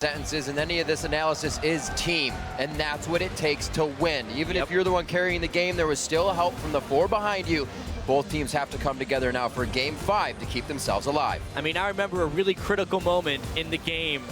sentences in any of this analysis is team, and that's what it takes to win. Even if you're the one carrying the game, there was still help from the four behind you. Both teams have to come together now for Game 5 to keep themselves alive. I mean, I remember a really critical moment in the game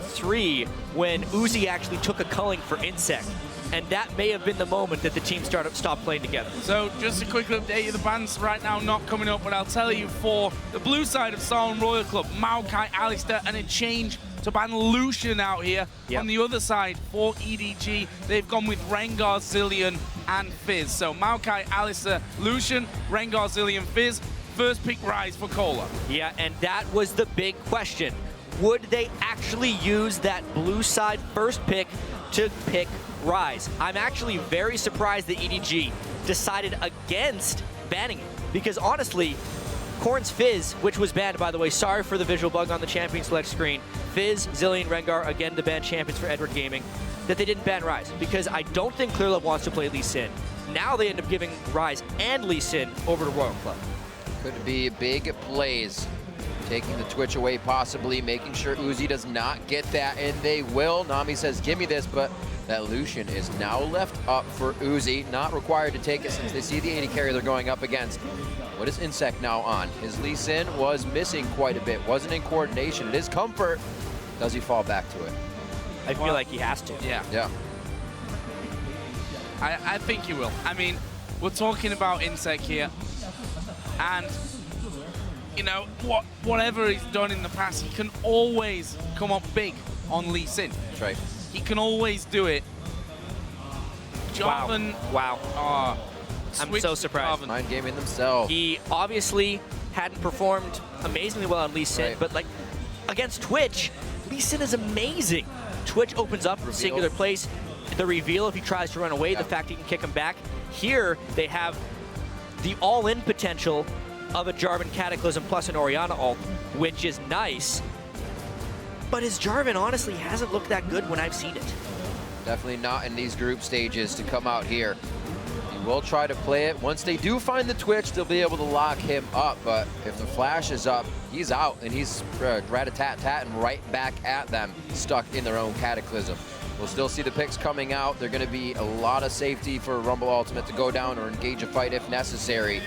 3 when Uzi actually took a culling for Insect. And that may have been the moment that the team stopped playing together. So just a quick update, the bans right now not coming up, but I'll tell you for the blue side of Solon Royal Club, Maokai, Alistair, and a change to ban Lucian out here. On the other side, for EDG, they've gone with Rengar, Zilean, and Fizz. So Maokai, Alistair, Lucian, Rengar, Zilean, Fizz. First pick Rise for Cola. Yeah, and that was the big question. Would they actually use that blue side first pick to pick Rise? I'm actually very surprised that EDG decided against banning it, because honestly, Corn's Fizz, which was banned, by the way, sorry for the visual bug on the champion select screen, Fizz, Zilean, Rengar, again the banned champions for Edward Gaming, that they didn't ban Rise, because I don't think Clearlove wants to play Lee Sin. Now they end up giving Rise and Lee Sin over to Royal Club. Could be big plays. Taking the Twitch away, possibly making sure Uzi does not get that, and they will. Nami says, give me this, but that Lucian is now left up for Uzi. Not required to take it since they see the 80 carry they're going up against. What is Insect now on? His Lee Sin was missing quite a bit. Wasn't in coordination. It is comfort. Does he fall back to it? I feel like he has to. Yeah. I think he will. I mean, we're talking about Insect here, and you know, whatever he's done in the past, he can always come up big on Lee Sin. That's right. He can always do it. Jarvan. Wow. I'm so surprised. Mind gaming themselves. He obviously hadn't performed amazingly well on Lee Sin, but like against Twitch, Lee Sin is amazing. Twitch opens up a singular place. The reveal if he tries to run away, the fact he can kick him back. Here, they have the all-in potential of a Jarvan Cataclysm plus an Orianna ult, which is nice. But his Jarvan honestly hasn't looked that good when I've seen it. Definitely not in these group stages to come out here. He will try to play it. Once they do find the Twitch, they'll be able to lock him up. But if the flash is up, he's out, and he's rat-a-tat-tatting right back at them, stuck in their own Cataclysm. We'll still see the picks coming out. They're going to be a lot of safety for Rumble Ultimate to go down or engage a fight if necessary.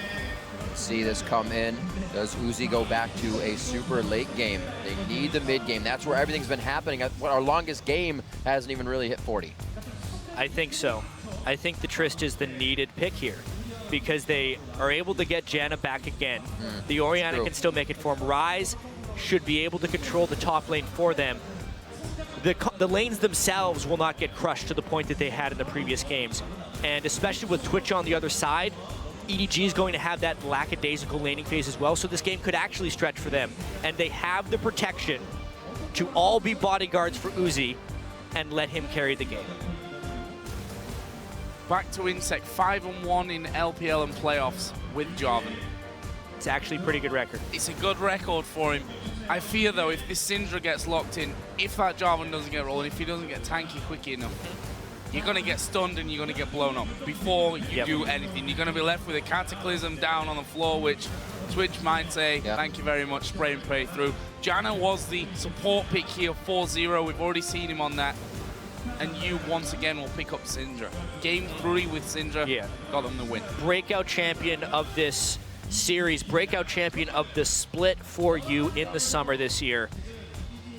See this come in. Does Uzi go back to a super late game? They need the mid game. That's where everything's been happening. Our longest game hasn't even really hit 40. I think so. I think the Trist is the needed pick here because they are able to get Janna back again. The Orianna can still make it for him. Rise should be able to control the top lane for them. The lanes themselves will not get crushed to the point that they had in the previous games. And especially with Twitch on the other side, EDG is going to have that lackadaisical laning phase as well, so this game could actually stretch for them. And they have the protection to all be bodyguards for Uzi and let him carry the game. Back to Insect, 5-1 in LPL and playoffs with Jarvan. It's actually a pretty good record. It's a good record for him. I fear, though, if this Syndra gets locked in, if that Jarvan doesn't get rolling, if he doesn't get tanky quick enough, you're going to get stunned and you're going to get blown up before you do anything. You're going to be left with a Cataclysm down on the floor, which Twitch might say, thank you very much, spray and pray through. Janna was the support pick here, 4-0. We've already seen him on that. And you, once again, will pick up Syndra. Game 3 with Syndra, got them the win. Breakout champion of this series, breakout champion of the split for you in the summer this year.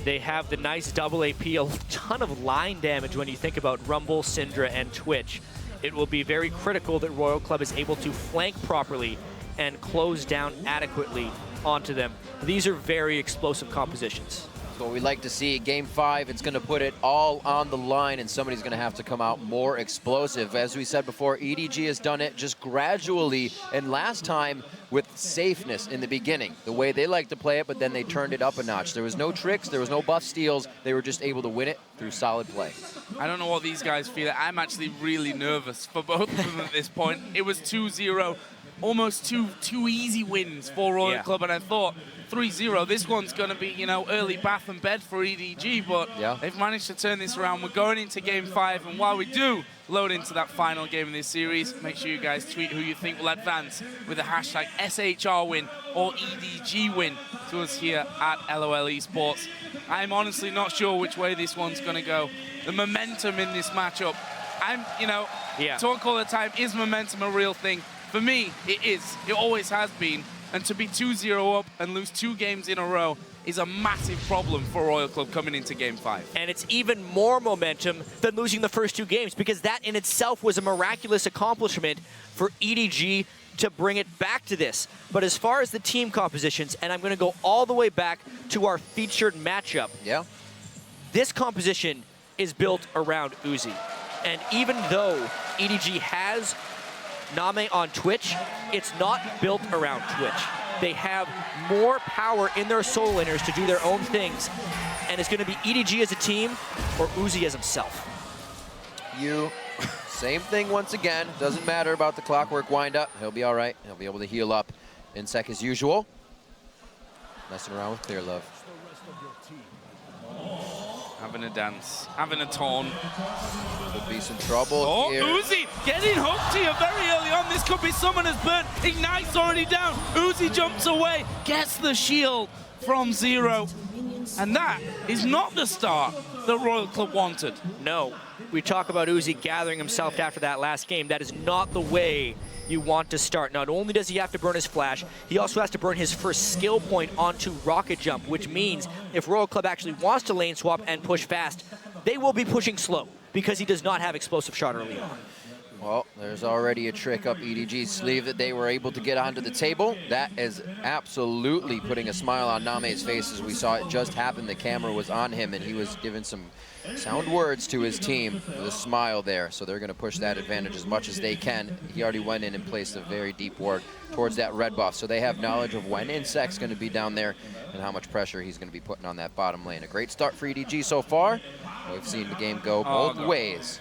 They have the nice double AP, a ton of line damage when you think about Rumble, Syndra, and Twitch. It will be very critical that Royal Club is able to flank properly and close down adequately onto them. These are very explosive compositions. That's what we like to see. Game 5, it's going to put it all on the line, and somebody's going to have to come out more explosive. As we said before, EDG has done it just gradually, and last time with safeness in the beginning, the way they like to play it, but then they turned it up a notch. There was no tricks, there was no buff steals. They were just able to win it through solid play. I don't know what these guys feel. I'm actually really nervous for both of them at this point. It was 2-0, almost two easy wins for Royal Club, and I thought 3-0, this one's going to be, you know, early bath and bed for EDG, but they've managed to turn this around. We're going into Game 5, and while we do load into that final game of this series, make sure you guys tweet who you think will advance with the hashtag SHR win or EDG win to us here at LOL Esports. I'm honestly not sure which way this one's going to go. The momentum in this matchup, talk all the time, is momentum a real thing? For me, it is. It always has been. And to be 2-0 up and lose 2 games in a row is a massive problem for Royal Club coming into Game 5. And it's even more momentum than losing the first 2 games, because that in itself was a miraculous accomplishment for EDG to bring it back to this. But as far as the team compositions, and I'm going to go all the way back to our featured matchup, this composition is built around Uzi. And even though EDG has Name on Twitch, it's not built around Twitch. They have more power in their solo laners to do their own things, and it's going to be EDG as a team or Uzi as himself. Same thing once again. Doesn't matter about the clockwork windup. He'll be all right. He'll be able to heal up in sec as usual. Messing around with Clear Love. Having a dance, having a taunt. Could be some trouble here. Uzi getting hooked here very early on. This could be Summoner's Burn. Ignite's already down. Uzi jumps away, gets the shield from Zero. And that is not the start that Royal Club wanted. No. We talk about Uzi gathering himself after that last game. That is not the way you want to start. Not only does he have to burn his flash, he also has to burn his first skill point onto Rocket Jump, which means if Royal Club actually wants to lane swap and push fast, they will be pushing slow because he does not have explosive shot early on. Well, there's already a trick up EDG's sleeve that they were able to get onto the table. That is absolutely putting a smile on Name's face as we saw it just happen. The camera was on him and he was giving some sound words to his team with a smile there. So they're going to push that advantage as much as they can. He already went in and placed a very deep ward towards that red buff. So they have knowledge of when Insect's going to be down there and how much pressure he's going to be putting on that bottom lane. A great start for EDG so far. We've seen the game go both ways.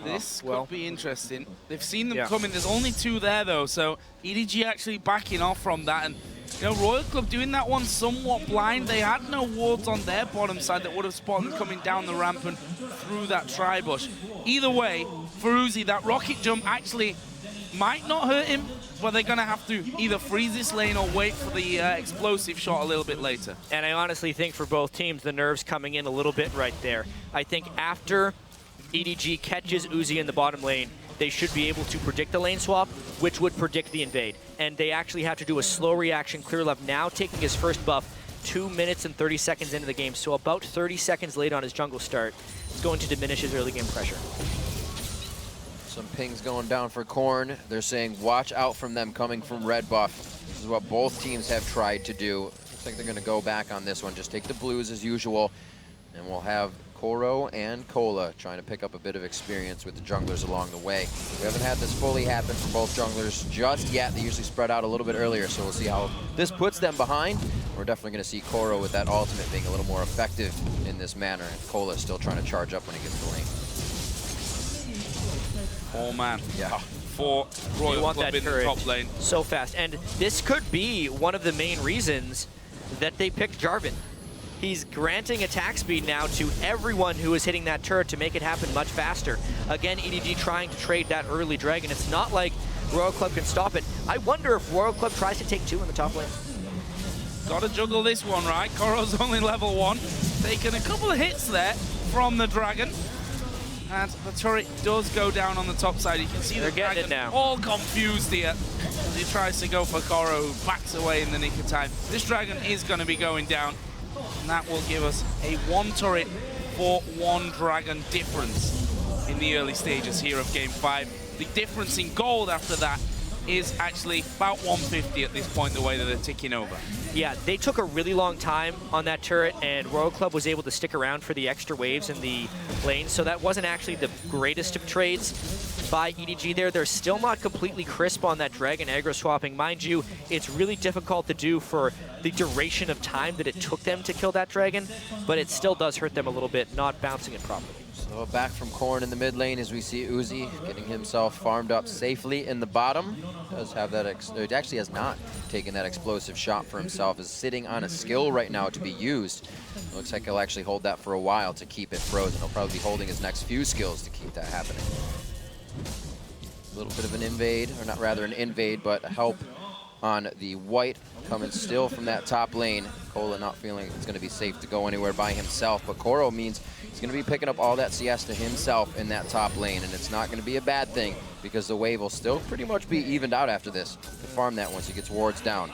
This could be interesting. They've seen them coming. There's only 2 there, though, so EDG actually backing off from that. And, you know, Royal Club doing that one somewhat blind. They had no wards on their bottom side that would have spotted them coming down the ramp and through that tri-bush. Either way, for Uzi, that rocket jump actually might not hurt him, but they're going to have to either freeze this lane or wait for the explosive shot a little bit later. And I honestly think for both teams, the nerves coming in a little bit right there. I think after EDG catches Uzi in the bottom lane, they should be able to predict the lane swap, which would predict the invade. And they actually have to do a slow reaction. Clear Love now taking his first buff 2 minutes and 30 seconds into the game, so about 30 seconds late on his jungle start. It's going to diminish his early game pressure. Some pings going down for Korn. They're saying watch out from them coming from red buff. This is what both teams have tried to do. Looks like they're going to go back on this one. Just take the blues as usual, and we'll have Koro and Cola trying to pick up a bit of experience with the junglers along the way. We haven't had this fully happen for both junglers just yet. They usually spread out a little bit earlier, so we'll see how this puts them behind. We're definitely going to see Koro with that ultimate being a little more effective in this manner, and Cola still trying to charge up when he gets the lane. Oh man. Yeah. For Royal you want Club that in the courage top lane. so fast. And this could be one of the main reasons that they picked Jarvan. He's granting attack speed now to everyone who is hitting that turret to make it happen much faster. Again, EDG trying to trade that early dragon. It's not like Royal Club can stop it. I wonder if Royal Club tries to take 2 in the top lane. Gotta juggle this one, right? Koro's only level 1. Taking a couple of hits there from the dragon. And the turret does go down on the top side. You can see the dragon all confused here as he tries to go for Koro, who backs away in the nick of time. This dragon is going to be going down, and that will give us a 1 turret for 1 dragon difference in the early stages here of Game 5. The difference in gold after that is actually about 150 at this point, the way that they're ticking over. Yeah, they took a really long time on that turret, and Royal Club was able to stick around for the extra waves in the lane, so that wasn't actually the greatest of trades by EDG there. They're still not completely crisp on that dragon aggro swapping. Mind you, it's really difficult to do for the duration of time that it took them to kill that dragon, but it still does hurt them a little bit, not bouncing it properly. So back from Korn in the mid lane as we see Uzi getting himself farmed up safely in the bottom. Does have that, it actually has not taken that explosive shot for himself, is sitting on a skill right now to be used. Looks like he'll actually hold that for a while to keep it frozen. He'll probably be holding his next few skills to keep that happening. A little bit of an invade, or not rather an invade, but a help on the white, coming still from that top lane. Cola not feeling it's going to be safe to go anywhere by himself, but Koro means he's going to be picking up all that CS to himself in that top lane, and it's not going to be a bad thing because the wave will still pretty much be evened out after this. To farm that once he gets wards down.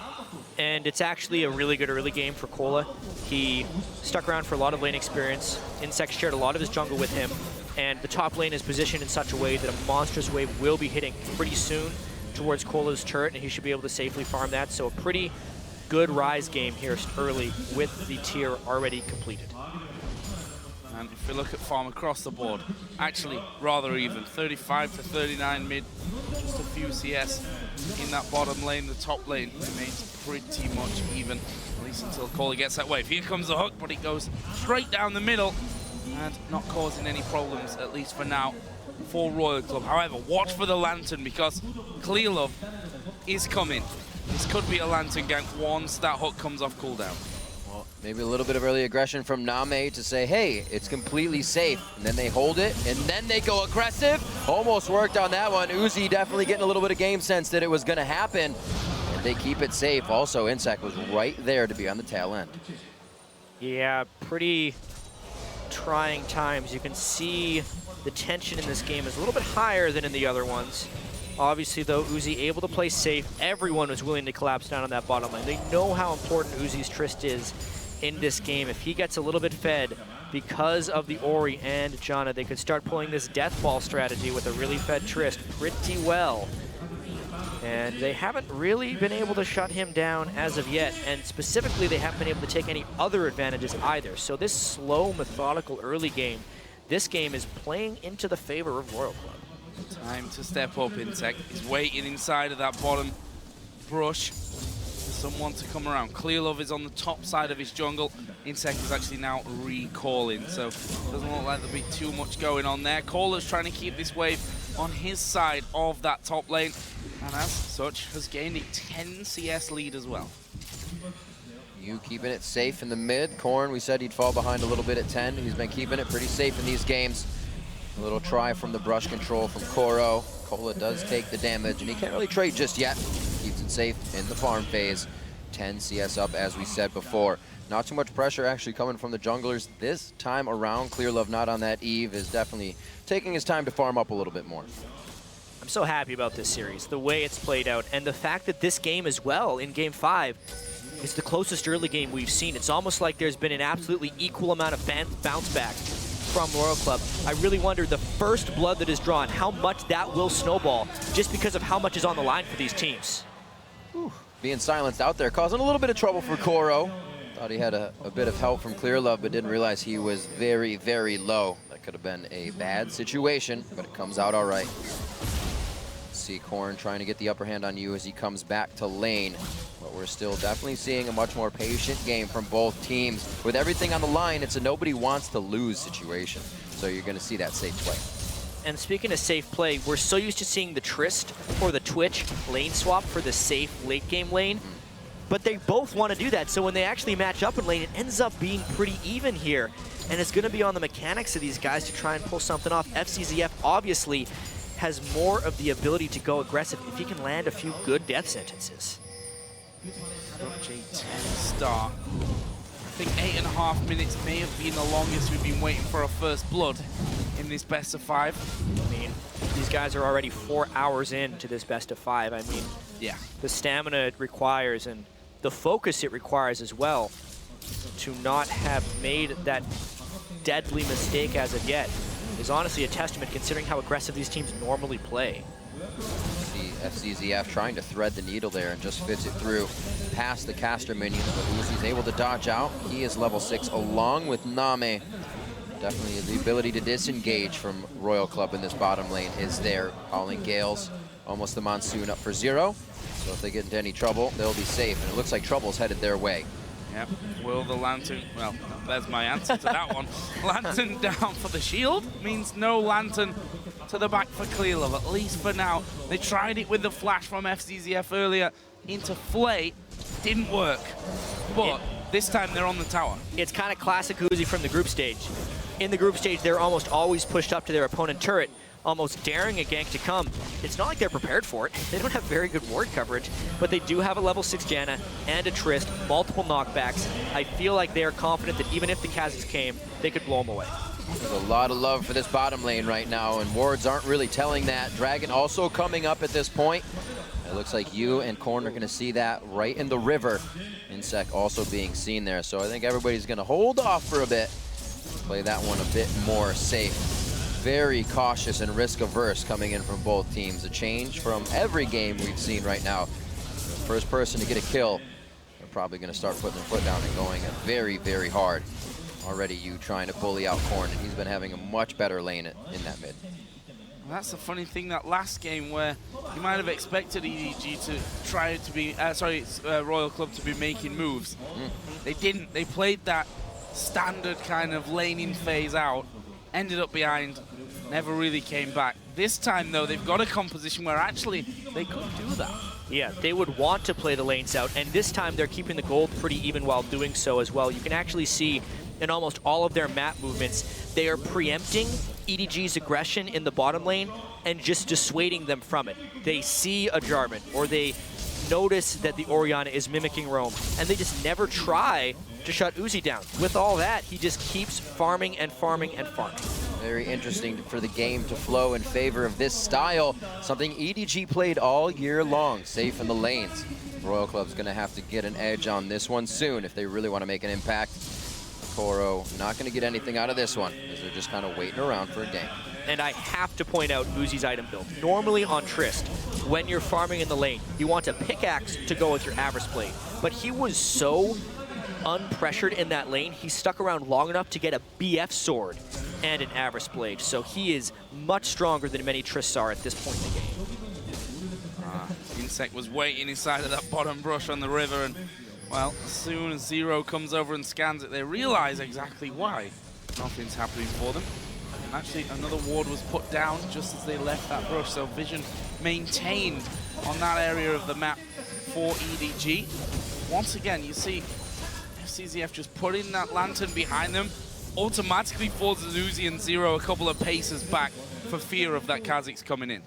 And it's actually a really good early game for Cola. He stuck around for a lot of lane experience. Insect shared a lot of his jungle with him, and the top lane is positioned in such a way that a monstrous wave will be hitting pretty soon towards Cola's turret, and he should be able to safely farm that. So a pretty good Rise game here early with the tier already completed. And if we look at farm across the board, actually rather even. 35 to 39 mid, just a few CS in that bottom lane. The top lane remains pretty much even, at least until Cola gets that wave. Here comes the hook, but it goes straight down the middle and not causing any problems, at least for now, for Royal Club. However, watch for the Lantern because Clearlove is coming. This could be a Lantern gank once that hook comes off cooldown. Well, maybe a little bit of early aggression from Name to say, hey, it's completely safe. And then they hold it, and then they go aggressive. Almost worked on that one. Uzi definitely getting a little bit of game sense that it was going to happen. And they keep it safe. Also, Insect was right there to be on the tail end. Yeah, pretty trying times. You can see the tension in this game is a little bit higher than in the other ones. Obviously, though, Uzi able to play safe. Everyone was willing to collapse down on that bottom lane. They know how important Uzi's Trist is in this game. If he gets a little bit fed because of the Ori and Janna, they could start pulling this death ball strategy with a really fed Trist pretty well. And they haven't really been able to shut him down as of yet. And specifically, they haven't been able to take any other advantages either. So this slow, methodical early game, this game is playing into the favor of Royal Club. Time to step up, Insect. He's waiting inside of that bottom brush for someone to come around. Clearlove is on the top side of his jungle. Insect is actually now recalling, so doesn't look like there'll be too much going on there. Caller's trying to keep this wave on his side of that top lane, and as such has gained a 10 CS lead as well. You keeping it safe in the mid. Korn, we said he'd fall behind a little bit at 10. He's been keeping it pretty safe in these games. A little try from the brush control from Koro. Cola does take the damage, and he can't really trade just yet. Keeps it safe in the farm phase. 10 CS up, as we said before. Not too much pressure actually coming from the junglers this time around. Clearlove not on that Eve is definitely taking his time to farm up a little bit more. I'm so happy about this series, the way it's played out, and the fact that this game as well, in Game 5, is the closest early game we've seen. It's almost like there's been an absolutely equal amount of bounce back from Royal Club. I really wonder the first blood that is drawn, how much that will snowball just because of how much is on the line for these teams. Whew. Being silenced out there, causing a little bit of trouble for Koro. Thought he had a bit of help from Clearlove, but didn't realize he was very, very low. That could have been a bad situation, but it comes out all right. See Korn trying to get the upper hand on you as he comes back to lane. But we're still definitely seeing a much more patient game from both teams. With everything on the line, it's a nobody wants to lose situation. So you're going to see that safe play. And speaking of safe play, we're so used to seeing the Trist or the Twitch lane swap for the safe late game lane. But they both want to do that, so when they actually match up in lane, it ends up being pretty even here. And it's going to be on the mechanics of these guys to try and pull something off. FCZF obviously has more of the ability to go aggressive if he can land a few good death sentences. Such a 10 start. I think 8.5 minutes may have been the longest we've been waiting for a first blood in this best of 5. I mean, these guys are already 4 hours into this best of 5. I mean, yeah, the stamina it requires and the focus it requires as well to not have made that deadly mistake as of yet is honestly a testament considering how aggressive these teams normally play. See FCZF trying to thread the needle there and just fits it through past the caster minion, but Uzi's able to dodge out. He is level 6 along with Name. Definitely the ability to disengage from Royal Club in this bottom lane is there. Calling Gales, almost the Monsoon up for 0. So if they get into any trouble, they'll be safe. And it looks like trouble's headed their way. Yep. Will the Lantern, well, there's my answer to that one. Lantern down for the shield means no Lantern to the back for Clearlove, at least for now. They tried it with the flash from FCZF earlier into Flay. Didn't work. But this time they're on the tower. It's kind of classic Uzi from the group stage. In the group stage, they're almost always pushed up to their opponent turret. almost daring a gank to come. It's not like they're prepared for it. They don't have very good ward coverage, but they do have a level 6 Janna and a Trist, multiple knockbacks. I feel like they are confident that even if the Kazakhs came, they could blow them away. There's a lot of love for this bottom lane right now, and wards aren't really telling that. Dragon also coming up at this point. It looks like you and Korn are going to see that right in the river. Insec also being seen there, so I think everybody's going to hold off for a bit. Play that one a bit more safe. Very cautious and risk-averse coming in from both teams. A change from every game we've seen right now. The first person to get a kill, they're probably going to start putting their foot down and going very, very hard. Already you trying to bully out Korn, and he's been having a much better lane in that mid. Well, that's the funny thing, that last game where you might have expected EDG to try to be, Royal Club to be making moves. They didn't. They played that standard kind of laning phase out, ended up behind, never really came back. This time, though, they've got a composition where actually they could do that. Yeah, they would want to play the lanes out, and this time they're keeping the gold pretty even while doing so as well. You can actually see in almost all of their map movements, they are preempting EDG's aggression in the bottom lane and just dissuading them from it. They see a Jarvan, or they notice that the Orianna is mimicking Roam, and they just never try to shut Uzi down. With all that, he just keeps farming and farming and farming. Very interesting for the game to flow in favor of this style, something EDG played all year long, safe in the lanes. Royal Club's going to have to get an edge on this one soon if they really want to make an impact. Toro not going to get anything out of this one, as they're just kind of waiting around for a gank. And I have to point out Uzi's item build. Normally on Trist, when you're farming in the lane, you want a pickaxe to go with your Avarice Blade. But he was so unpressured in that lane, he stuck around long enough to get a BF sword and an Avarice Blade. So he is much stronger than many Trists are at this point in the game. Insec was waiting inside of that bottom brush on the river, and well, as soon as Zero comes over and scans it, they realize exactly why nothing's happening for them. Actually, another ward was put down just as they left that brush, so vision maintained on that area of the map for EDG. Once again, you see FCZF just putting that lantern behind them, automatically forces Uzi and Zero a couple of paces back for fear of that Kazakhs coming in.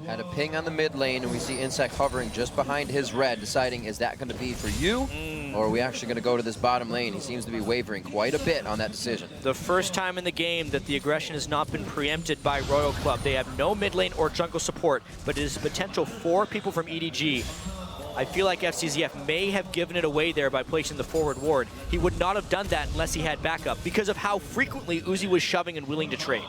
Had a ping on the mid lane, and we see Insec hovering just behind his red, deciding, is that going to be for you, or are we actually going to go to this bottom lane? He seems to be wavering quite a bit on that decision. The first time in the game that the aggression has not been preempted by Royal Club. They have no mid lane or jungle support, but it is potential for people from EDG. I feel like FCZF may have given it away there by placing the forward ward. He would not have done that unless he had backup, because of how frequently Uzi was shoving and willing to trade.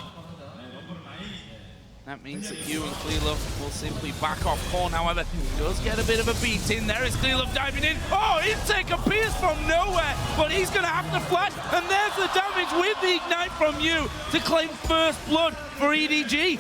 That means that you and Clearlove will simply back off. Korn, however, does get a bit of a beat in. There is Clearlove diving in. Oh, Insec appears from nowhere, but he's going to have to flash. And there's the damage with the Ignite from you to claim first blood for EDG.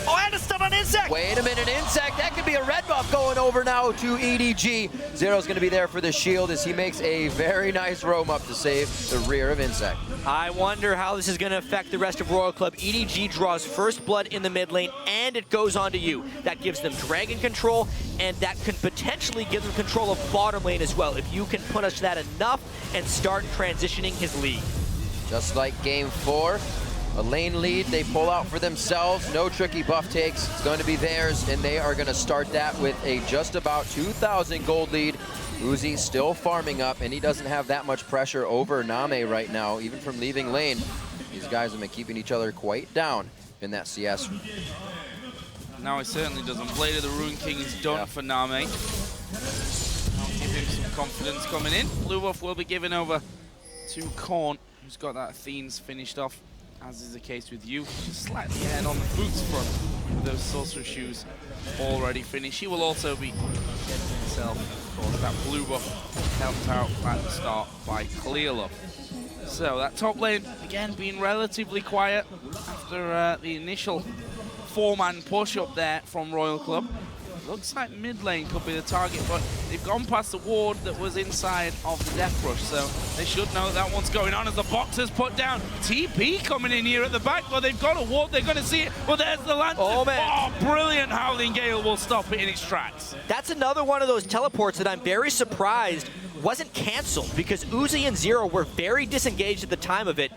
Oh, and a stun on Insec! Wait a minute, Insec, that could be a red buff going over now to EDG. Zero's going to be there for the shield as he makes a very nice roam up to save the rear of Insec. I wonder how this is going to affect the rest of Royal Club. EDG draws first blood in the mid lane, and it goes on to you. That gives them dragon control, and that can potentially give them control of bottom lane as well, if you can punish that enough and start transitioning his lead. Just like game 4. A lane lead they pull out for themselves. No tricky buff takes. It's going to be theirs, and they are going to start that with a just about 2,000 gold lead. Uzi still farming up, and he doesn't have that much pressure over Name right now, even from leaving lane. These guys have been keeping each other quite down in that CS. Now he certainly doesn't. Blade of the Ruin King is done for Name. I'll give him some confidence coming in. Blue buff will be given over to Korn, who's got that Athene's finished off, as is the case with you. Just slightly ahead on the boots front with those Sorcerer Shoes already finished. He will also be getting himself, of course, that blue buff helped out at the start by Clearlove. So that top lane, again, being relatively quiet after the initial 4-man push up there from Royal Club. Looks like mid lane could be the target, but they've gone past the ward that was inside of the Death Rush, so they should know that one's going on as the boxer's put down. TP coming in here at the back, but they've got a ward, they're going to see it, but there's the lantern. Oh, man. Oh, brilliant Howling Gale will stop it in its tracks. That's another one of those teleports that I'm very surprised wasn't canceled because Uzi and Zero were very disengaged at the time of it.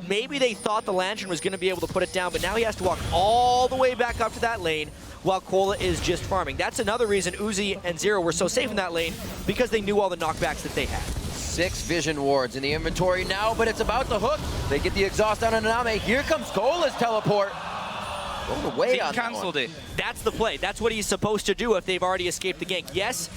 Maybe they thought the Lantern was going to be able to put it down, but now he has to walk all the way back up to that lane while Cola is just farming. That's another reason Uzi and Zero were so safe in that lane, because they knew all the knockbacks that they had. 6 vision wards in the inventory now, but it's about to hook. They get the exhaust down on Name. Here comes Cola's teleport. Going away on that one. Canceled it. That's the play. That's what he's supposed to do if they've already escaped the gank. Yes,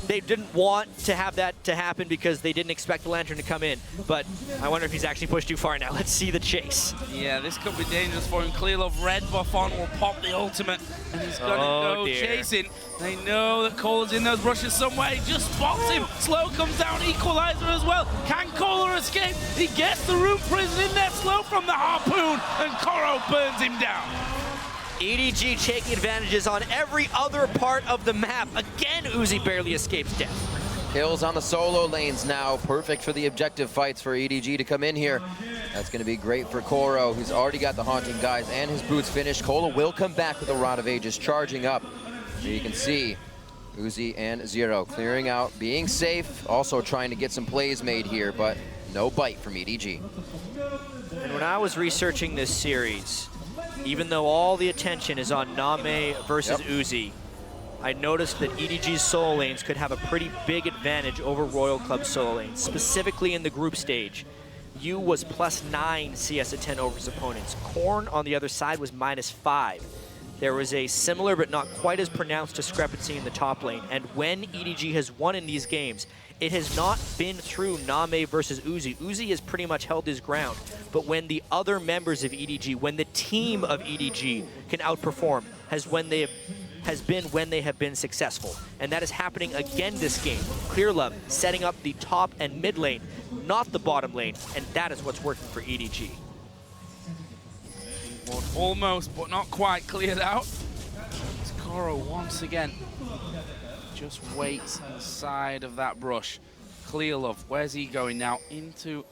they didn't want to have that to happen because they didn't expect the Lantern to come in, but I wonder if he's actually pushed too far now. Let's see the chase. Yeah, this could be dangerous for him. Clear Love red buff on will pop the ultimate, and he's gonna go chasing. They know that Cola's in those rushes somewhere. He just spots him. Slow comes down, equalizer as well. Can Cola escape? He gets the room prison in there. Slow from the harpoon, and Koro burns him down. EDG taking advantages on every other part of the map. Again, Uzi barely escapes death. Kills on the solo lanes now. Perfect for the objective fights for EDG to come in here. That's going to be great for Koro, who's already got the Haunting guys and his boots finished. Cola will come back with a Rod of Ages charging up. So you can see Uzi and Zero clearing out, being safe, also trying to get some plays made here, but no bite from EDG. And when I was researching this series, even though all the attention is on Name versus Uzi, I noticed that EDG's solo lanes could have a pretty big advantage over Royal Club solo lanes, specifically in the group stage. U was +9 CS at 10 over his opponents. Korn on the other side was -5. There was a similar but not quite as pronounced discrepancy in the top lane, and when EDG has won in these games, it has not been through Name versus Uzi. Uzi has pretty much held his ground, but when the other members of EDG, when the team of EDG can outperform, has been when they have been successful. And that is happening again this game. Clearlove setting up the top and mid lane, not the bottom lane, and that is what's working for EDG. Almost, but not quite cleared out. It's Koro once again. Just waits inside of that brush. Clear Love, where's he going now? Into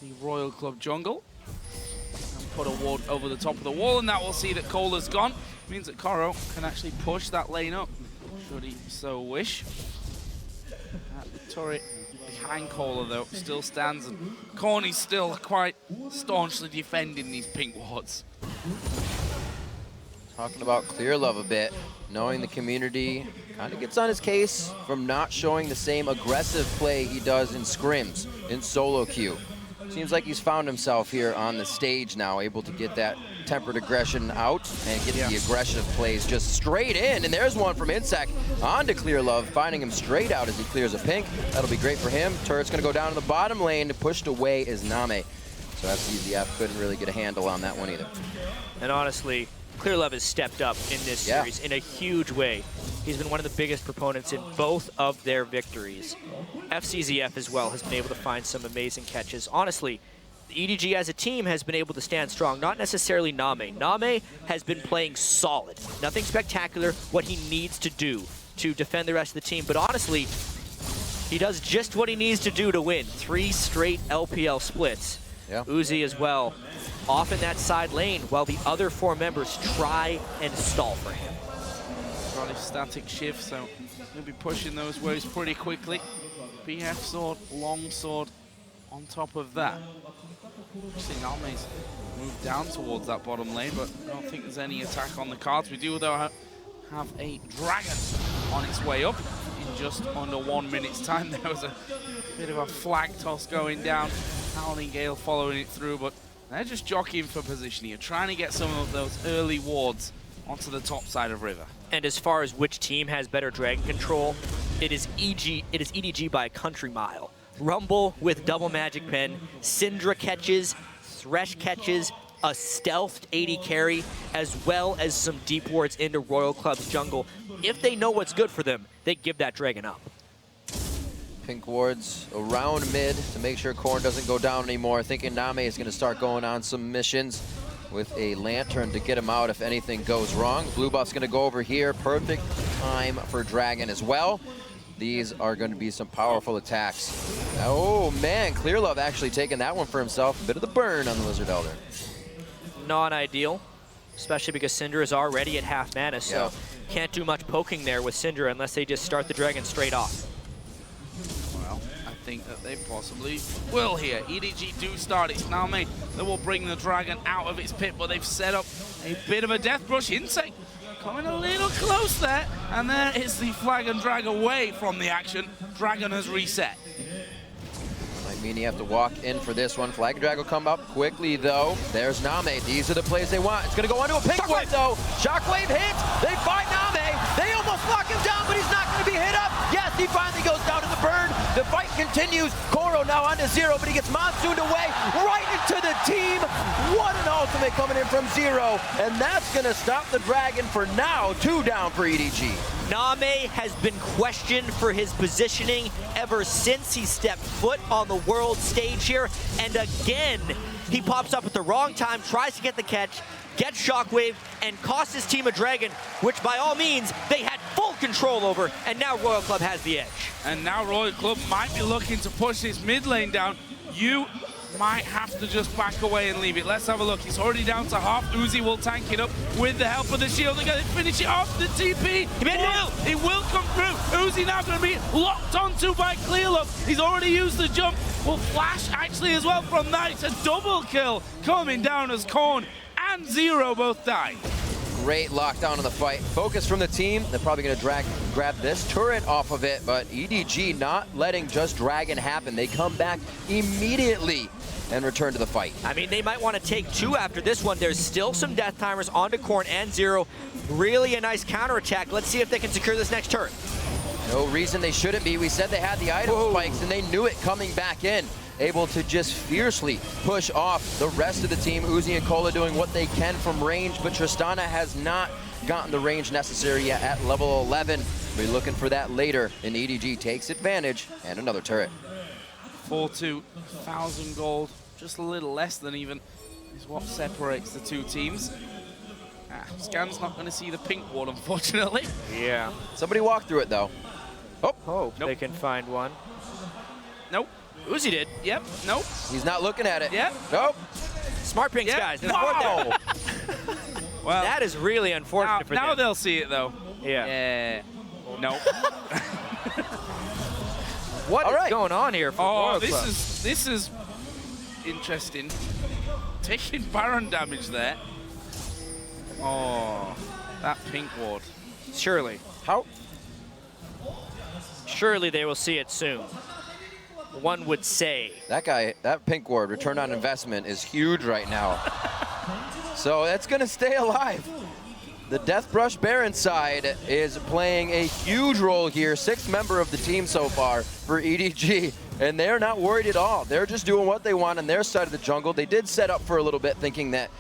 the Royal Club jungle. And put a ward over the top of the wall, and that will see that Cola's gone. Means that Koro can actually push that lane up, should he so wish. That turret behind Cola, though, still stands, and Corny's still quite staunchly defending these pink wards. Talking about Clear Love a bit, knowing the community kind of gets on his case from not showing the same aggressive play he does in scrims, in solo queue. Seems like he's found himself here on the stage now, able to get that tempered aggression out and get the aggressive plays just straight in. And there's one from Insec on to Clear Love, finding him straight out as he clears a pink. That'll be great for him. Turret's gonna go down to the bottom lane. Pushed away is Name. So FCZF couldn't really get a handle on that one either. And honestly, Clear Love has stepped up in this series in a huge way. He's been one of the biggest proponents in both of their victories. FCZF as well has been able to find some amazing catches. Honestly, the EDG as a team has been able to stand strong, not necessarily Name. Name has been playing solid. Nothing spectacular, what he needs to do to defend the rest of the team. But honestly, he does just what he needs to do to win. 3 straight LPL splits. Uzi as well, off in that side lane while the other 4 members try and stall for him. Got his static shift, so he'll be pushing those waves pretty quickly. BF sword, long sword on top of that. See, Name's moved down towards that bottom lane, but I don't think there's any attack on the cards. We do, though, have a dragon on its way up in just under 1 minute's time. There was a bit of a flag toss going down. Howling Gale following it through, but they're just jockeying for position here, trying to get some of those early wards onto the top side of River. And as far as which team has better dragon control, it is EDG by a country mile. Rumble with double magic pen, Syndra catches, Thresh catches, a stealthed AD carry, as well as some deep wards into Royal Club's jungle. If they know what's good for them, they give that dragon up. Pink wards around mid to make sure Korn doesn't go down anymore. Thinking Name is going to start going on some missions with a lantern to get him out if anything goes wrong. Blue buff's going to go over here. Perfect time for Dragon as well. These are going to be some powerful attacks. Oh man, Clear Love actually taking that one for himself. A bit of the burn on the Lizard Elder. Not ideal, especially because Syndra is already at half mana, so can't do much poking there with Syndra unless they just start the dragon straight off. Well, I think that they possibly will here. EDG do start. It's Name that will bring the Dragon out of its pit, but they've set up a bit of a death brush. Insect coming a little close there, and there is the flag and drag away from the action. Dragon has reset. Might mean you have to walk in for this one. Flag and drag will come up quickly, though. There's Name. These are the plays they want. It's going to go onto a pink wave, though. Shockwave hits. They find Name. They almost lock him down, but he's not going to be hit up. Yes, he finally goes down to the burn. The fight continues. Koro now onto Zero, but he gets monsooned away right into the team. What an ultimate coming in from Zero. And that's going to stop the Dragon for now. 2 down for EDG. Name has been questioned for his positioning ever since he stepped foot on the world stage here. And again, he pops up at the wrong time, tries to get the catch, gets Shockwave, and costs his team a Dragon, which by all means, they had full control over, and now Royal Club has the edge. And now Royal Club might be looking to push this mid lane down. You might have to just back away and leave it. Let's have a look. He's already down to half. Uzi will tank it up with the help of the shield. They're going to finish it off. The TP. It will come through. Uzi now going to be locked onto by Clearlook. He's already used the jump. Will flash actually as well from that. It's a double kill coming down as Korn and Zero both die. Great lockdown in the fight. Focus from the team. They're probably going to grab this turret off of it, but EDG not letting just Dragon happen. They come back immediately and return to the fight. I mean, they might want to take 2 after this one. There's still some death timers onto Korn and Zero. Really a nice counterattack. Let's see if they can secure this next turret. No reason they shouldn't be. We said they had the item spikes, and they knew it coming back in. Able to just fiercely push off the rest of the team. Uzi and Cola doing what they can from range, but Tristana has not gotten the range necessary yet at level 11. We'll be looking for that later, and EDG takes advantage, and another turret. 4-2, 1,000 gold, just a little less than even is what separates the two teams. Scan's not going to see the pink ward, unfortunately. Yeah. Somebody walk through it, though. Hope nope. They can find one. Nope. Uzi did. Yep. Nope. He's not looking at it. Yep. Nope. Smart pinks, yep. guys. Wow. Well, that is really unfortunate for them. Now they'll see it, though. Yeah. Nope. What is going on here for Royal Club? This is interesting. Taking Baron damage there. Oh, that pink ward. Surely. How? Surely they will see it soon. One would say. That guy, that pink ward, return on investment is huge right now. So it's going to stay alive. The Death Brush Baron side is playing a huge role here. 6th member of the team so far for EDG, and they're not worried at all. They're just doing what they want on their side of the jungle. They did set up for a little bit thinking that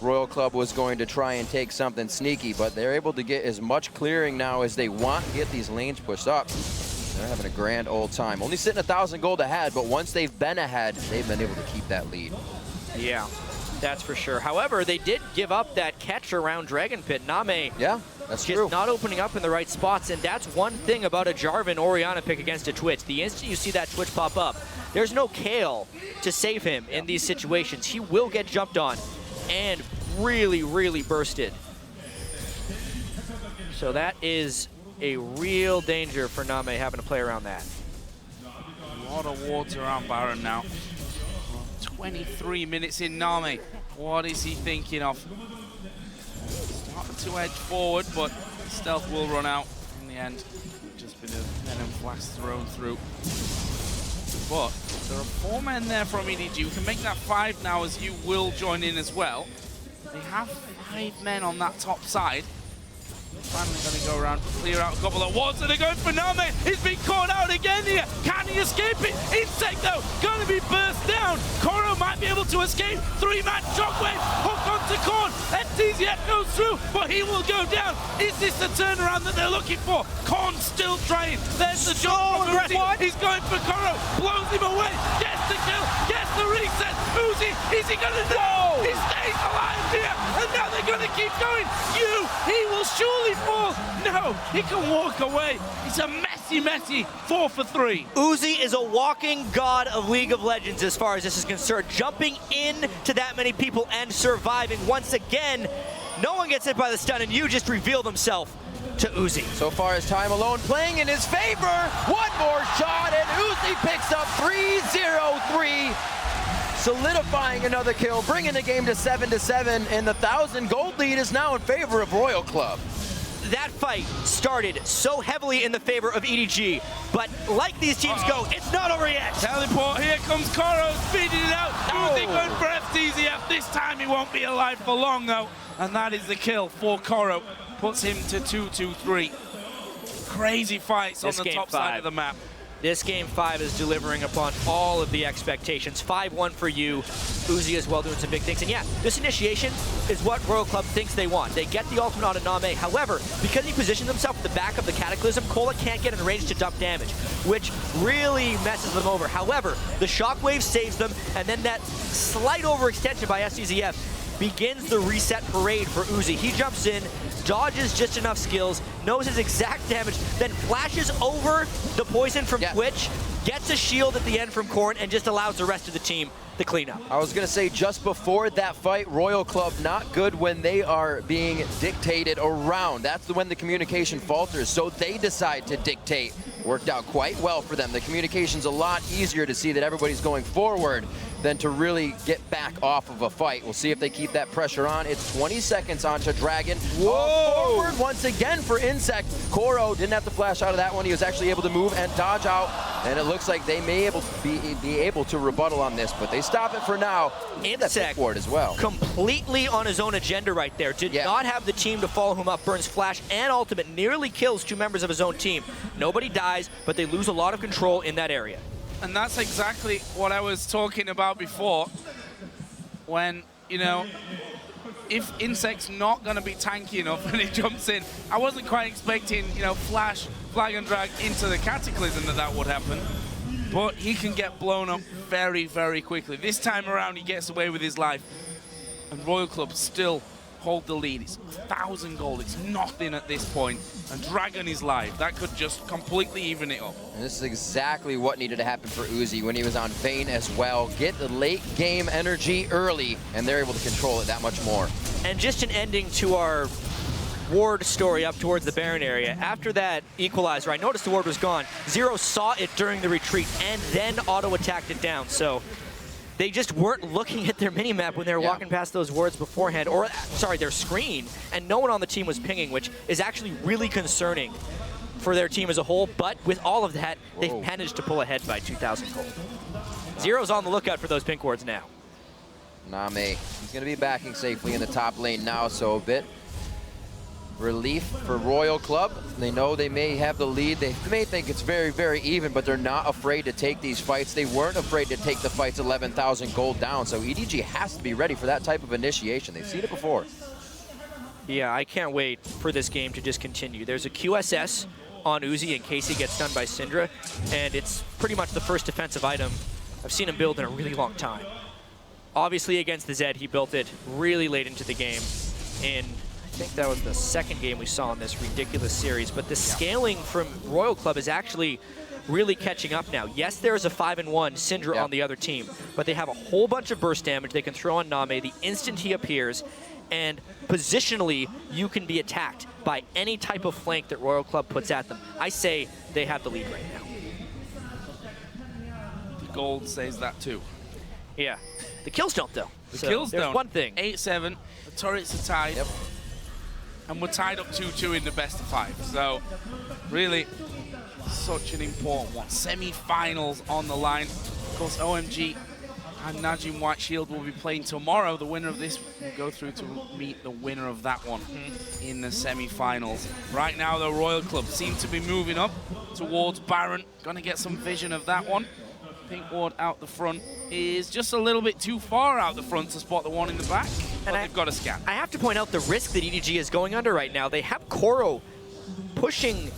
Royal Club was going to try and take something sneaky, but they're able to get as much clearing now as they want to get these lanes pushed up. They're having a grand old time. Only sitting 1,000 gold ahead, but once they've been ahead, they've been able to keep that lead. Yeah, that's for sure. However, they did give up that catch around Dragon Pit. Name, yeah, that's just true. Not opening up in the right spots, and that's one thing about a Jarvan Orianna pick against a Twitch. The instant you see that Twitch pop up, there's no Kale to save him in these situations. He will get jumped on and really, really bursted. So that is a real danger for Name having to play around that. A lot of wards around Baron now. 23 minutes in Name. What is he thinking of? Starting to edge forward, but stealth will run out in the end. Just been a venom blast thrown through. But there are 4 men there from EDG. We can make that 5 now, as you will join in as well. They have 5 men on that top side. Finally going to go around, clear out a couple of wards, and they're going for Name. He's been caught out again here. Can he escape it? Insect, though, going to be burst down. Koro might be able to escape. 3-man shockwave, hook onto Korn. Yet goes through, but he will go down. Is this the turnaround that they're looking for? Korn still trying. There's the jump from Uzi. He's going for Koro, blows him away, gets the kill, gets the reset. Uzi, is he going to know? He stays alive here, and now they're going to keep going. He will surely fall. No, he can walk away. It's a messy 4 for 3. Uzi is a walking god of League of Legends as far as this is concerned. Jumping in to that many people and surviving once again. No one gets hit by the stun, and you just revealed himself to Uzi. So far, his time alone playing in his favor. One more shot, and Uzi picks up 3-0-3, solidifying another kill, bringing the game to 7-7, and the 1,000 gold lead is now in favor of Royal Club. That fight started so heavily in the favor of EDG, but like these teams go, it's not over yet. Teleport, here comes Koro, speeding it out. Uzi going for FTZF. This time he won't be alive for long, though. And that is the kill for Koro. Puts him to 2-2-3. Crazy fights on the top side of the map. This game 5 is delivering upon all of the expectations. 5-1 for you. Uzi as well doing some big things. And yeah, this initiation is what Royal Club thinks they want. They get the ultimate on Name. However, because he positioned himself at the back of the Cataclysm, Cola can't get in range to dump damage, which really messes them over. However, the Shockwave saves them, and then that slight overextension by SCZF begins the reset parade for Uzi. He jumps in, dodges just enough skills, knows his exact damage, then flashes over the poison from Twitch, gets a shield at the end from Korn, and just allows the rest of the team to clean up. I was going to say, just before that fight, Royal Club not good when they are being dictated around. That's when the communication falters, so they decide to dictate. Worked out quite well for them. The communication's a lot easier to see that everybody's going forward than to really get back off of a fight. We'll see if they keep that pressure on. It's 20 seconds onto Dragon. Whoa! Forward once again for Insect. Koro didn't have to flash out of that one. He was actually able to move and dodge out, and it looks like they may be able to rebuttal on this, but they stop it for now. Insect ward as well. Completely on his own agenda right there. Did not have the team to follow him up. Burns flash and ultimate, nearly kills 2 members of his own team. Nobody dies, but they lose a lot of control in that area. And that's exactly what I was talking about before. When, you know, if Insect's not going to be tanky enough when he jumps in, I wasn't quite expecting, you know, flash, flag and drag into the Cataclysm that would happen. But he can get blown up very, very quickly. This time around, he gets away with his life. And Royal Club still hold the lead. It's 1,000 gold. It's nothing at this point. And Dragon is live. That could just completely even it up. And this is exactly what needed to happen for Uzi when he was on Vayne as well. Get the late game energy early, and they're able to control it that much more. And just an ending to our ward story up towards the Baron area. After that equalizer, I noticed the ward was gone. Zero saw it during the retreat and then auto-attacked it down. So they just weren't looking at their mini-map when they were walking past those wards beforehand, or, sorry, their screen, and no one on the team was pinging, which is actually really concerning for their team as a whole. But with all of that, they've managed to pull ahead by 2,000 gold. Zero's on the lookout for those pink wards now. Name, he's going to be backing safely in the top lane now, so a bit relief for Royal Club. They know they may have the lead. They may think it's very, very even, but they're not afraid to take these fights. They weren't afraid to take the fights 11,000 gold down, so EDG has to be ready for that type of initiation. They've seen it before. Yeah, I can't wait for this game to just continue. There's a QSS on Uzi in case he gets done by Syndra, and it's pretty much the first defensive item I've seen him build in a really long time. Obviously, against the Zed, he built it really late into the game. I think that was the second game we saw in this ridiculous series, but the scaling from Royal Club is actually really catching up now. Yes, there's a 5-1 Syndra on the other team, but they have a whole bunch of burst damage they can throw on Name the instant he appears, and positionally, you can be attacked by any type of flank that Royal Club puts at them. I say they have the lead right now. The gold says that too. Yeah. The kills don't, though. The kills don't. There's one thing. 8-7, the turrets are tied. Yep. And we're tied up 2-2 in the best of 5. So, really, such an important one. Semi-finals on the line. Of course, OMG and Najim White Shield will be playing tomorrow. The winner of this will go through to meet the winner of that one in the semi-finals. Right now, the Royal Club seem to be moving up towards Baron. Gonna get some vision of that one. Pink ward out the front is just a little bit too far out the front to spot the one in the back, but they've got a scan. I have to point out the risk that EDG is going under right now. They have Koro pushing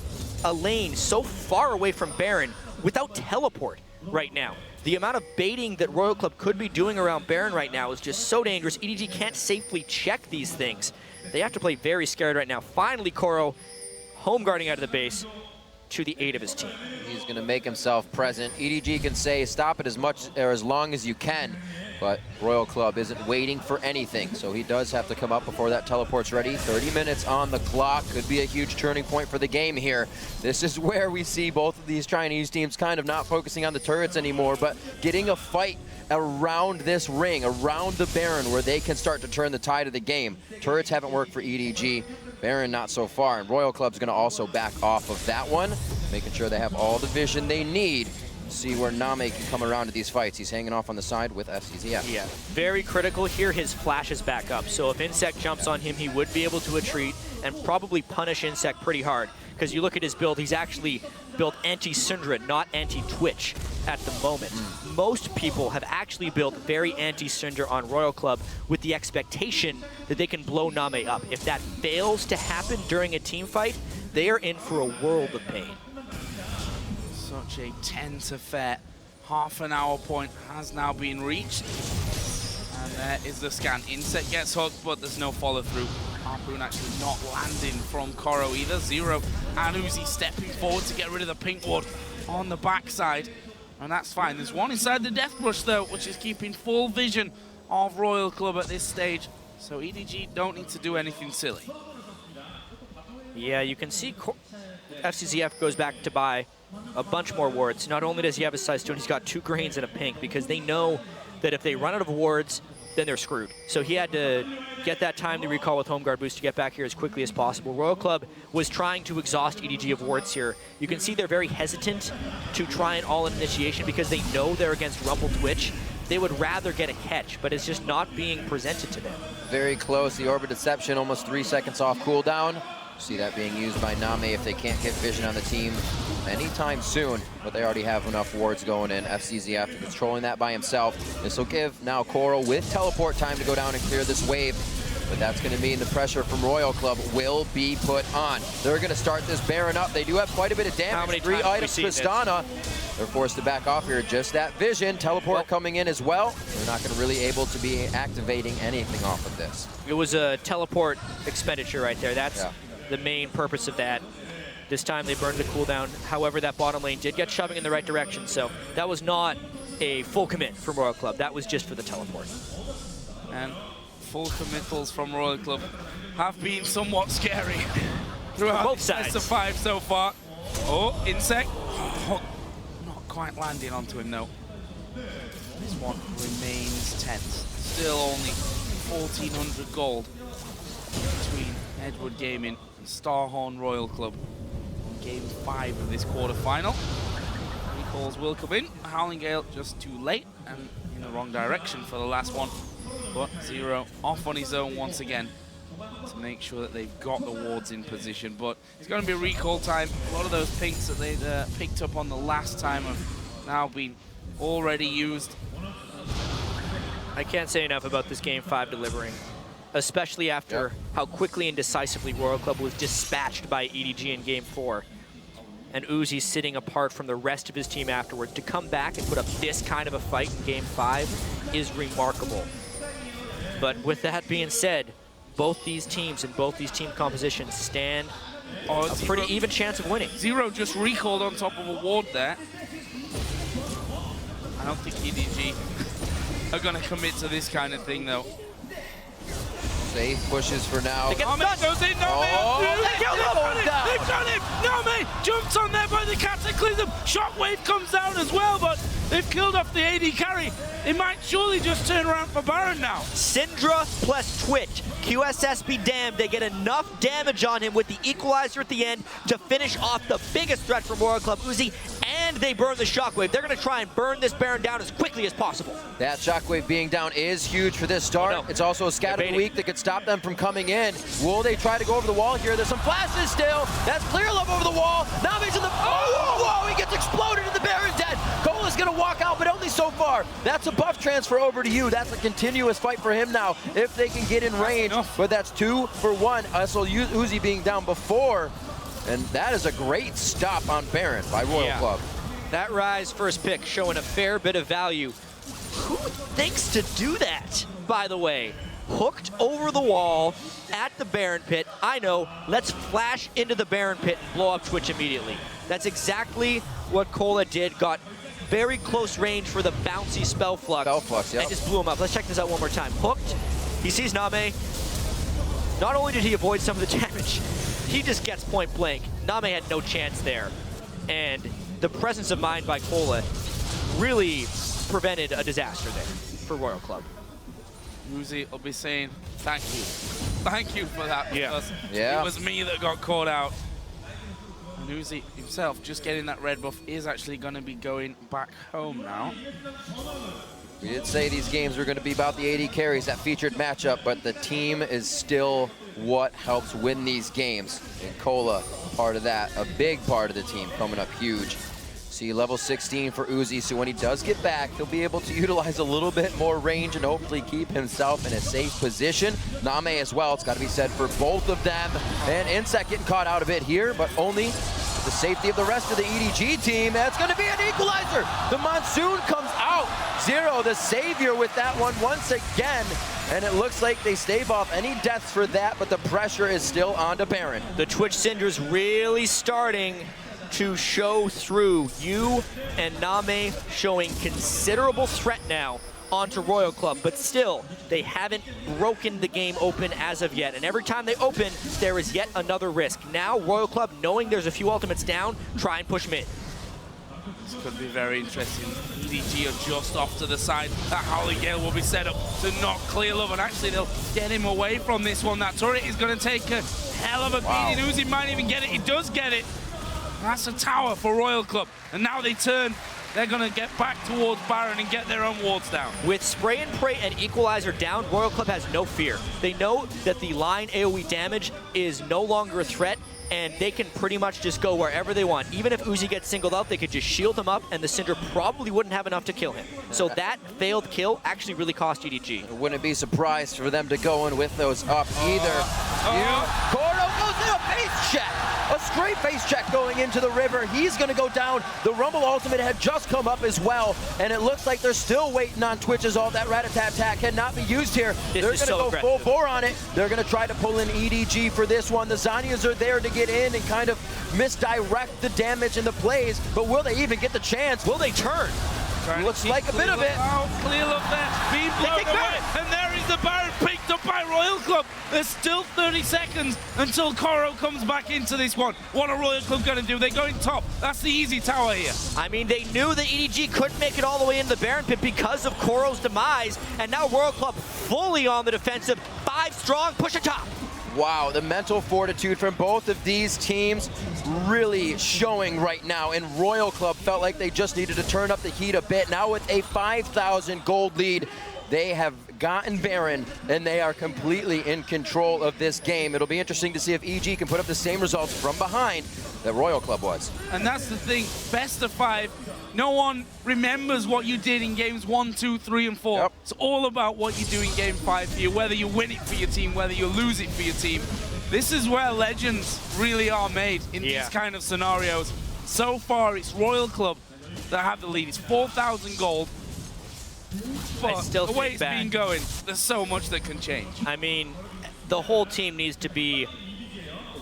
a lane so far away from Baron without teleport right now. The amount of baiting that Royal Club could be doing around Baron right now is just so dangerous. EDG can't safely check these things. They have to play very scared right now. Finally, Koro home guarding out of the base. to the aid of his team. He's going to make himself present. EDG can say stop it as much or as long as you can, but Royal Club isn't waiting for anything, so he does have to come up before that teleport's ready. 30 minutes on the clock. Could be a huge turning point for the game here. This is where we see both of these Chinese teams kind of not focusing on the turrets anymore, but getting a fight around this ring, around the Baron, where they can start to turn the tide of the game. Turrets haven't worked for EDG. Baron not so far, and Royal Club's going to also back off of that one, making sure they have all the vision they need. See where Name can come around to these fights. He's hanging off on the side with SCZF. Yeah, very critical here. His flash is back up, so if Insect jumps on him, he would be able to retreat and probably punish Insect pretty hard. Because you look at his build, he's actually built anti-Syndra, not anti-Twitch at the moment. Most people have actually built very anti-Syndra on Royal Club with the expectation that they can blow Name up. If that fails to happen during a team fight, they are in for a world of pain. Such a tense affair. Half an hour point has now been reached. And there is the scan. Insect gets hooked, but there's no follow through. Harpoon actually not landing from Koro either. Zero and Uzi stepping forward to get rid of the pink ward on the backside. And that's fine. There's one inside the Death Brush though, which is keeping full vision of Royal Club at this stage. So EDG don't need to do anything silly. Yeah, you can see FCZF goes back to buy a bunch more wards. Not only does he have a size 2, he's got 2 greens and a pink, because they know that if they run out of wards, then they're screwed. So he had to get that timely recall with Home Guard boost to get back here as quickly as possible. Royal Club was trying to exhaust EDG of wards here. You can see they're very hesitant to try an all-in initiation because they know they're against Rumble Twitch. They would rather get a catch, but it's just not being presented to them. Very close. The Orbit Deception almost 3 seconds off cooldown. See that being used by Name if they can't get vision on the team anytime soon, but they already have enough wards going in. FCZF controlling that by himself. This will give now Coral with teleport time to go down and clear this wave, but that's going to mean the pressure from Royal Club will be put on. They're going to start this Baron up. They do have quite a bit of damage. 3 items Tristana. They're forced to back off here. Just that vision. Teleport coming in as well. They're not going to really able to be activating anything off of this. It was a teleport expenditure right there. That's the main purpose of that. This time they burned the cooldown. However, that bottom lane did get shoving in the right direction, so that was not a full commit from Royal Club. That was just for the teleport. And full committals from Royal Club have been somewhat scary throughout both sides. Best of 5 so far. Oh, Insect. Oh, not quite landing onto him, though. This one remains tense. Still only 1,400 gold between Edward Gaming and Starhorn Royal Club in Game 5 of this quarterfinal. Recalls will come in. Howling Gale just too late and in the wrong direction for the last one. But Zero off on his own once again to make sure that they've got the wards in position. But it's going to be recall time. A lot of those pinks that they picked up on the last time have now been already used. I can't say enough about this Game 5 delivering, especially after how quickly and decisively Royal Club was dispatched by EDG in Game 4. And Uzi sitting apart from the rest of his team afterwards. To come back and put up this kind of a fight in Game 5 is remarkable. But with that being said, both these teams and both these team compositions stand a pretty even chance of winning. Zero just recalled on top of a ward there. I don't think EDG are going to commit to this kind of thing, though. Safe pushes for now. Name goes in, they've done him! Name jumps on there by the Cataclysm. Shockwave comes down as well, but they've killed off the AD carry. It might surely just turn around for Baron now. Syndra plus Twitch. QSS be damned, they get enough damage on him with the equalizer at the end to finish off the biggest threat from Royal Club Uzi, and they burn the Shockwave. They're going to try and burn this Baron down as quickly as possible. That Shockwave being down is huge for this start. It's also a scatter weak that could stop them from coming in. Will they try to go over the wall here? There's some flashes still. That's clear love over the wall. Now he's in the... Oh, he gets exploded and the Baron's dead. Cole is going to walk out, but only so far. That's a buff transfer over to you. That's a continuous fight for him now if they can get in range. But that's 2 for 1. Also, Uzi being down before. And that is a great stop on Baron by Royal Club. That Rise first pick showing a fair bit of value. Who thinks to do that, by the way? Hooked over the wall at the Baron pit. I know, let's flash into the Baron pit and blow up Twitch immediately. That's exactly what Cola did. Got very close range for the bouncy Spell Flux. Yep. And just blew him up. Let's check this out one more time. Hooked. He sees Name. Not only did he avoid some of the damage, he just gets point blank. Name had no chance there. And the presence of mind by Cola really prevented a disaster there for Royal Club. Uzi will be saying, thank you. Thank you for that, because it was me that got caught out. And Uzi himself, just getting that red buff, is actually going to be going back home now. We did say these games were going to be about the AD carries, that featured matchup, but the team is still what helps win these games. And Cola, part of that, a big part of the team, coming up huge. See, level 16 for Uzi, so when he does get back, he'll be able to utilize a little bit more range and hopefully keep himself in a safe position. Name as well, it's got to be said for both of them. And Insect getting caught out a bit here, but only the safety of the rest of the EDG team. That's going to be an equalizer. The Monsoon comes out. Zero, the savior with that one once again. And it looks like they stave off any deaths for that, but the pressure is still on to Baron. The Twitch Syndra's really starting to show through. You and Name showing considerable threat now onto Royal Club, but still, they haven't broken the game open as of yet. And every time they open, there is yet another risk. Now, Royal Club, knowing there's a few ultimates down, try and push mid. This could be very interesting. EDG are just off to the side. That Howling Gale will be set up to knock Clear Love, and actually they'll get him away from this one. That turret is going to take a hell of a beating. Uzi might even get it. He does get it. That's a tower for Royal Club. And now they turn. They're going to get back towards Baron and get their own wards down. With Spray and Pray and Equalizer down, Royal Club has no fear. They know that the line AoE damage is no longer a threat, and they can pretty much just go wherever they want. Even if Uzi gets singled out, they could just shield him up, and the Syndra probably wouldn't have enough to kill him. So that failed kill actually really cost EDG. I wouldn't be surprised for them to go in with those up either. Coro goes in a face check. A straight face check going into the river. He's going to go down. The Rumble ultimate had just come up as well, and it looks like they're still waiting on Twitch's ult. That rat-a-tat-tat cannot be used here. They're going to go full bore on it. They're going to try to pull in EDG for this one. The Zanyas are there to get in and kind of misdirect the damage and the plays, but will they even get the chance? Will they turn? Looks like a bit of it. Clear Love there, being blown away, and there is the Baron picked up by Royal Club. There's still 30 seconds until Coro comes back into this one. What are Royal Club going to do? They're going top. That's the easy tower here. I mean, they knew that EDG couldn't make it all the way into the Baron pit because of Coro's demise, and now Royal Club fully on the defensive. 5 strong, push atop. Wow, the mental fortitude from both of these teams really showing right now. And Royal Club felt like they just needed to turn up the heat a bit. Now with a 5,000 gold lead, they have gotten Baron, and they are completely in control of this game. It'll be interesting to see if EG can put up the same results from behind that Royal Club was. And that's the thing, best of 5. No one remembers what you did in games 1, 2, 3, and 4. Yep. It's all about what you do in game 5 for you, whether you win it for your team, whether you lose it for your team. This is where legends really are made in these kind of scenarios. So far, it's Royal Club that have the lead. It's 4,000 gold. But the way it's been going, there's so much that can change. I mean, the whole team needs to be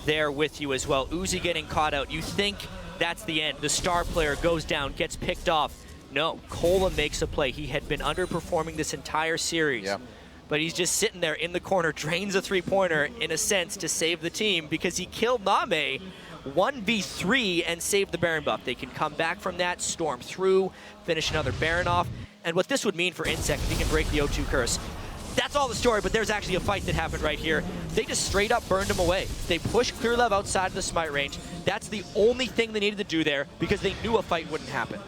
there with you as well. Uzi getting caught out. You think that's the end. The star player goes down, gets picked off. No, Cola makes a play. He had been underperforming this entire series. Yeah. But he's just sitting there in the corner, drains a three-pointer, in a sense, to save the team because he killed Name 1v3 and saved the Baron buff. They can come back from that, storm through, finish another Baron off. And what this would mean for Insect if he can break the O2 curse. That's all the story, but there's actually a fight that happened right here. They just straight up burned him away. They pushed Clear Love outside of the smite range. That's the only thing they needed to do there because they knew a fight wouldn't happen.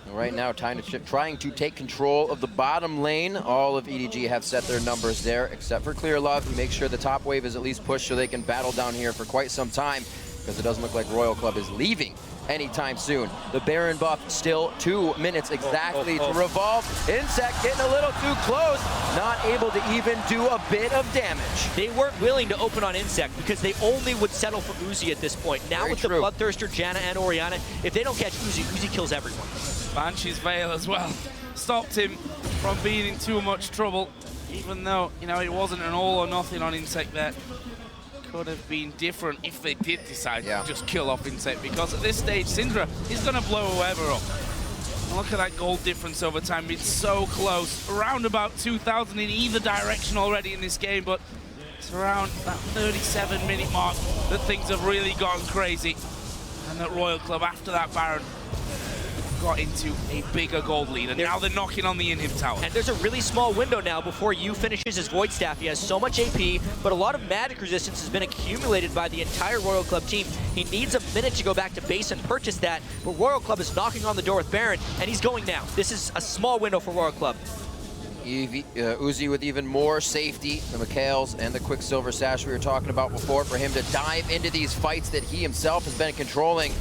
Right now, trying to take control of the bottom lane. All of EDG have set their numbers there, except for Clear Love, to make sure the top wave is at least pushed so they can battle down here for quite some time, because it doesn't look like Royal Club is leaving anytime soon. The Baron buff still 2 minutes exactly to revolve. Insect getting a little too close, not able to even do a bit of damage. They weren't willing to open on Insect because they only would settle for Uzi at this point. Now with the Bloodthirster, Janna, and Orianna, if they don't catch Uzi, Uzi kills everyone. Banshee's Veil as well stopped him from being in too much trouble, even though, you know, it wasn't an all or nothing on Insect there. could have been different if they did decide Yeah. to just kill off Insect, because at this stage, Syndra is going to blow whoever up. And look at that gold difference over time. It's so close. Around about 2,000 in either direction already in this game, but it's around that 37-minute mark that things have really gone crazy. And that Royal Club, after that Baron, got into a bigger gold lead, and now they're knocking on the inhib tower. And there's a really small window now before Yu finishes his Void Staff. He has so much AP, but a lot of magic resistance has been accumulated by the entire Royal Club team. He needs a minute to go back to base and purchase that, but Royal Club is knocking on the door with Baron, and he's going now. This is a small window for Royal Club. Uzi with even more safety, the Mikhails and the Quicksilver Sash we were talking about before, for him to dive into these fights that he himself has been controlling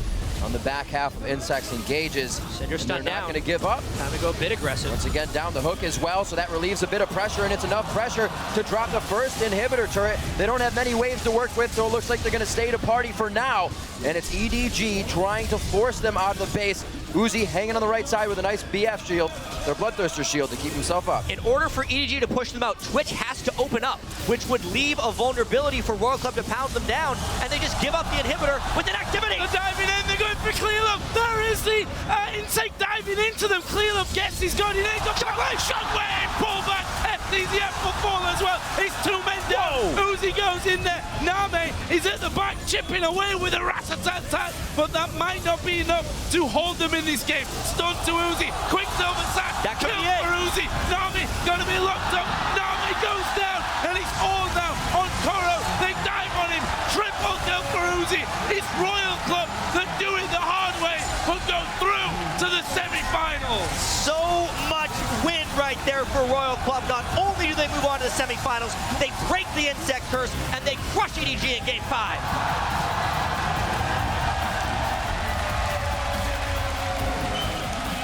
on the back half of Insect's engages. Syndra's stunned not down. going to give up. Time to go a bit aggressive. Once again, down the hook as well, so that relieves a bit of pressure, and it's enough pressure to drop the first inhibitor turret. They don't have many waves to work with, so it looks like they're going to stay to party for now. And it's EDG trying to force them out of the base. Uzi hanging on the right side with a nice BF shield, their Bloodthirster shield, to keep himself up. In order for EDG to push them out, Twitch has to open up, which would leave a vulnerability for Royal Club to pound them down, and they just give up the inhibitor with an activity. They're diving in, they're going for Clearlove. There is the Insect diving into them. Clearlove gets his gun in, he's got Shockwave, pull back. FDZF will fall as well. It's two men down. Whoa. Uzi goes in there. Name is at the back, chipping away with a rat-a-tat-tat, but that might not be enough to hold them in this game. Stun to Uzi, Quicksilver Sash, That could kill be it. for Uzi. Nami gonna be locked up. Nami goes down, and it's all now on Koro. They dive on him. Triple kill for Uzi. It's Royal Club that do it the hard way, but go through to the semi-finals. So much win right there for Royal Club. Not only do they move on to the semifinals, they break the Insect curse, and they crush EDG in Game 5.